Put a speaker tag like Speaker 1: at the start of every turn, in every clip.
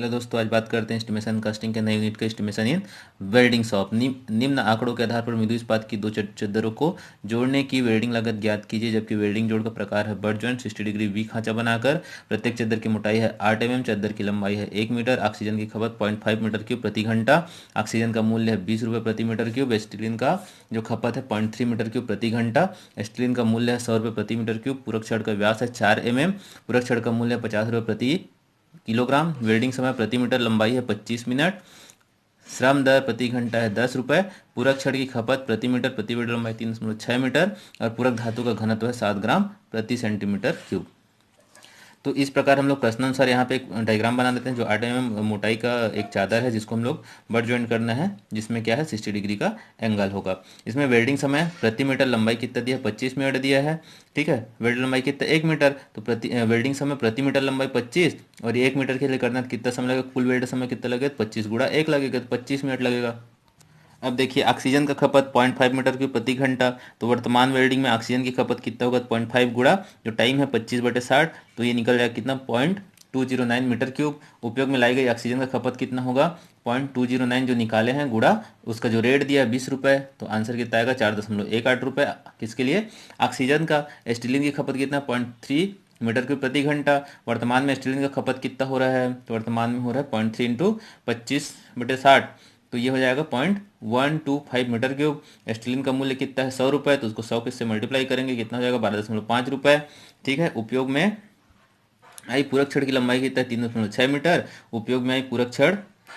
Speaker 1: Hello दोस्तों, आज बात करते हैं एस्टिमेशन कास्टिंग के नए यूनिट का एस्टिमेशन इन वेल्डिंग शॉप। निम्न आंकड़ों के आधार पर मृदु इस्पात की दो चद्दरों को जोड़ने की वेल्डिंग लागत ज्ञात कीजिए। जबकि वेल्डिंग जोड़ का प्रकार है बट जॉइंट 60 डिग्री वी खांचा बनाकर। प्रत्येक चद्दर की मोटाई है 8 mm, चद्दर की लंबाई है 1 मीटर। ऑक्सीजन की खपत 0.5 मीटर क्यूब प्रति घंटा। ऑक्सीजन का मूल्य है 20 रुपये प्रति मीटर क्यूब। स्टीलिन का जो खपत है 0.3 मीटर क्यूब प्रति घंटा। स्टीलिन का मूल्य है 100 रुपये प्रति मीटर क्यूब। पूरक छड़ का व्यास है 4 mm। पूरक छड़ का मूल्य है 50 रुपये प्रति किलोग्राम। वेल्डिंग समय प्रति मीटर लंबाई है 25 मिनट। श्रम दर प्रति घंटा है 10 रुपये। पूरक छड़ की खपत प्रति मीटर लंबाई 3.6 मीटर। और पूरक धातु का घनत्व है 7 ग्राम प्रति सेंटीमीटर क्यूब। तो इस प्रकार हम लोग प्रश्नानुसार यहाँ पे एक डायग्राम बना देते हैं। जो 8 mm मोटाई का एक चादर है जिसको हम लोग बट ज्वाइंट करना है, जिसमें क्या है 60 डिग्री का एंगल होगा। इसमें वेल्डिंग समय प्रति मीटर लंबाई कितना दिया है 25 मिनट दिया है। ठीक है, वेल्ड लंबाई कितना 1 मीटर, तो वेल्डिंग समय प्रति मीटर लंबाई 25 और 1 मीटर के लिए करना है तो कितना समय लगेगा, कुल वेल्ड समय कितना लगेगा 25 गुणा 1 लगेगा, तो 25 मिनट लगेगा। अब देखिए ऑक्सीजन का खपत 0.5 मीटर क्यूब प्रति घंटा। तो वर्तमान वेल्डिंग में ऑक्सीजन की खपत कितना होगा 0.5 गुणा जो टाइम है 25/60, तो ये निकल जाएगा कितना 0.209 मीटर क्यूब। उपयोग में लाई गई ऑक्सीजन का खपत कितना होगा 0.209 जो निकाले हैं गुणा उसका जो रेट दिया है 20 रुपये, तो आंसर कितना आएगा 4.18 रुपये। किसके लिए, ऑक्सीजन का। स्टीलिन की खपत कितना 0.3 मीटर क्यूब प्रति घंटा। वर्तमान में स्टीलिन का खपत कितना हो रहा है, तो वर्तमान में हो रहा है 0.3 इंटू 25/60, तो ये हो जाएगा 0.125 मीटर क्यूब। स्टीलिन का मूल्य कितना है 100 रुपये, तो उसको 100 से मल्टीप्लाई करेंगे कितना हो जाएगा 12.5 रुपये। ठीक है, उपयोग में आई पूरक छड़ की लंबाई कितना है 3.6 मीटर। उपयोग में आई पूरक छड़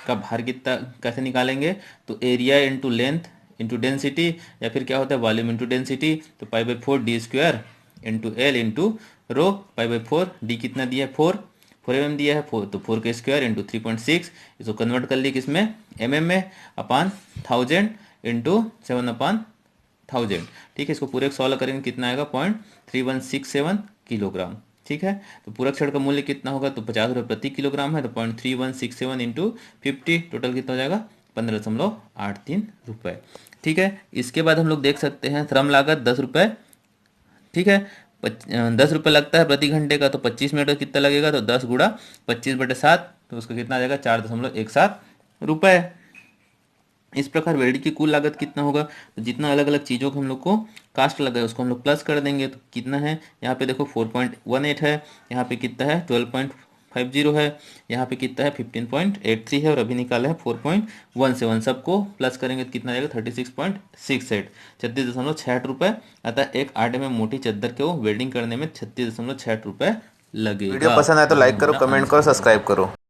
Speaker 1: का भार कितना कैसे निकालेंगे, तो area into length into density, या फिर क्या होता है वॉल्यूम इंटू डेंसिटी। तो π/4 d² into L into rho. π/4 D कितना दिया है 4 mm दिया है 4, तो 4 का स्क्वायर इंटू 3.6। इसको कन्वर्ट कर लिए किसमें mm में, अपान 1000 इंटू 7/1000। ठीक है, इसको पूरे सॉल्व करेंगे कितना आएगा 0.3167 किलोग्राम। ठीक है, तो पूरक छड़ का मूल्य कितना होगा, तो 50 रुपये प्रति किलोग्राम है, तो 0.3167 इंटू 50 टोटल कितना हो जाएगा 15.83 रुपये। ठीक है, इसके बाद हम लोग देख सकते हैं श्रम लागत 10 रुपये। ठीक है, 10 रुपये लगता है प्रति घंटे का, तो 25 मिनट का कितना लगेगा, तो 10 गुणा 25/7, तो उसका कितना आ जाएगा 4.17 रुपये। इस प्रकार वेल्डिंग की कुल लागत कितना होगा, तो जितना अलग अलग चीज़ों को हम लोग को कास्ट लगा है उसको हम लोग प्लस कर देंगे, तो कितना है यहाँ पे देखो 4.18 है, यहाँ पे कितना है 12.50 है, यहाँ पे कितना है 15.83 है, और अभी निकाला है 4.17। सबको प्लस करेंगे तो कितना आएगा 36.68, 36.60 रुपये। अतः एक 8 mm मोटी चद्दर को वेल्डिंग करने में 36.60 रुपये
Speaker 2: वीडियो
Speaker 1: लगेगा।
Speaker 2: पसंद आए तो
Speaker 1: यही
Speaker 2: लाइक करो,
Speaker 1: हमारा
Speaker 2: कमेंट करो,
Speaker 1: आंसर होगा।
Speaker 2: सब्सक्राइब करो।